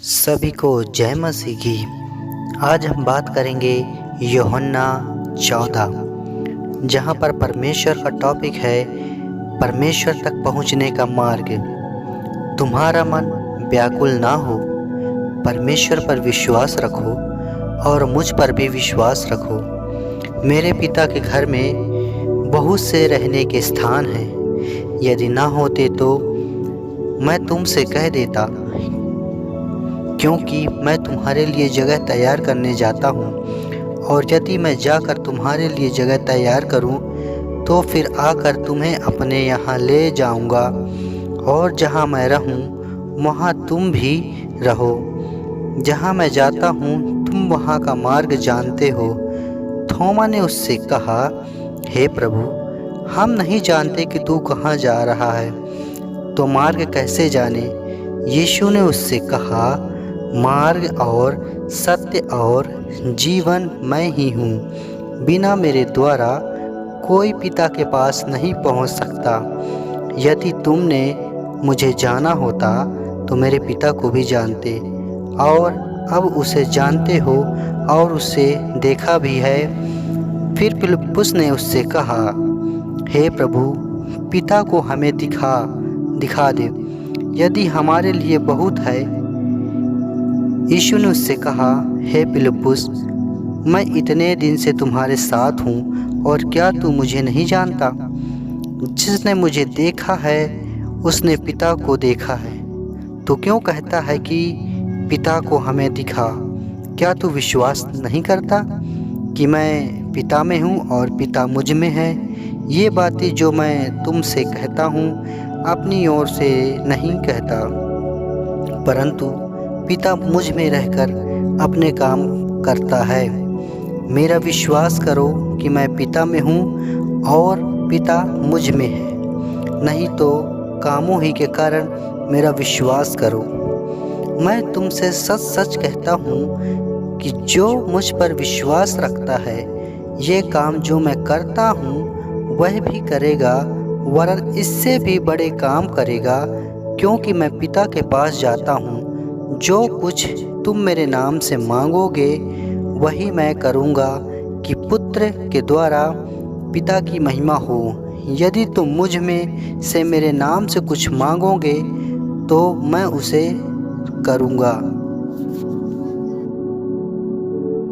सभी को जय मसीह की। आज हम बात करेंगे यूहन्ना 14, जहाँ पर परमेश्वर का टॉपिक है परमेश्वर तक पहुँचने का मार्ग। तुम्हारा मन व्याकुल ना हो, परमेश्वर पर विश्वास रखो और मुझ पर भी विश्वास रखो। मेरे पिता के घर में बहुत से रहने के स्थान हैं, यदि ना होते तो मैं तुमसे कह देता, क्योंकि मैं तुम्हारे लिए जगह तैयार करने जाता हूँ। और यदि मैं जाकर तुम्हारे लिए जगह तैयार करूँ तो फिर आकर तुम्हें अपने यहाँ ले जाऊँगा, और जहाँ मैं रहूँ वहाँ तुम भी रहो। जहाँ मैं जाता हूँ तुम वहाँ का मार्ग जानते हो। थोमा ने उससे कहा, हे प्रभु, हम नहीं जानते कि तू कहाँ जा रहा है, तो मार्ग कैसे जाने? यीशु ने उससे कहा, मार्ग और सत्य और जीवन मैं ही हूँ। बिना मेरे द्वारा कोई पिता के पास नहीं पहुँच सकता। यदि तुमने मुझे जाना होता तो मेरे पिता को भी जानते, और अब उसे जानते हो और उसे देखा भी है। फिर फिलिप्पुस ने उससे कहा, हे प्रभु, पिता को हमें दिखा दे, यदि हमारे लिए बहुत है। यीशु ने उससे कहा, हे फिलिप्पुस, मैं इतने दिन से तुम्हारे साथ हूँ और क्या तू मुझे नहीं जानता? जिसने मुझे देखा है उसने पिता को देखा है। तू क्यों कहता है कि पिता को हमें दिखा? क्या तू विश्वास नहीं करता कि मैं पिता में हूँ और पिता मुझ में है? ये बातें जो मैं तुमसे कहता हूँ अपनी ओर से नहीं कहता, परंतु पिता मुझ में रहकर अपने काम करता है। मेरा विश्वास करो कि मैं पिता में हूँ और पिता मुझ में है, नहीं तो कामों ही के कारण मेरा विश्वास करो। मैं तुमसे सच सच कहता हूँ कि जो मुझ पर विश्वास रखता है, ये काम जो मैं करता हूँ वह भी करेगा, वरन इससे भी बड़े काम करेगा, क्योंकि मैं पिता के पास जाता हूँ। जो कुछ तुम मेरे नाम से मांगोगे वही मैं करूँगा, कि पुत्र के द्वारा पिता की महिमा हो। यदि तुम मुझ में से मेरे नाम से कुछ मांगोगे तो मैं उसे करूँगा।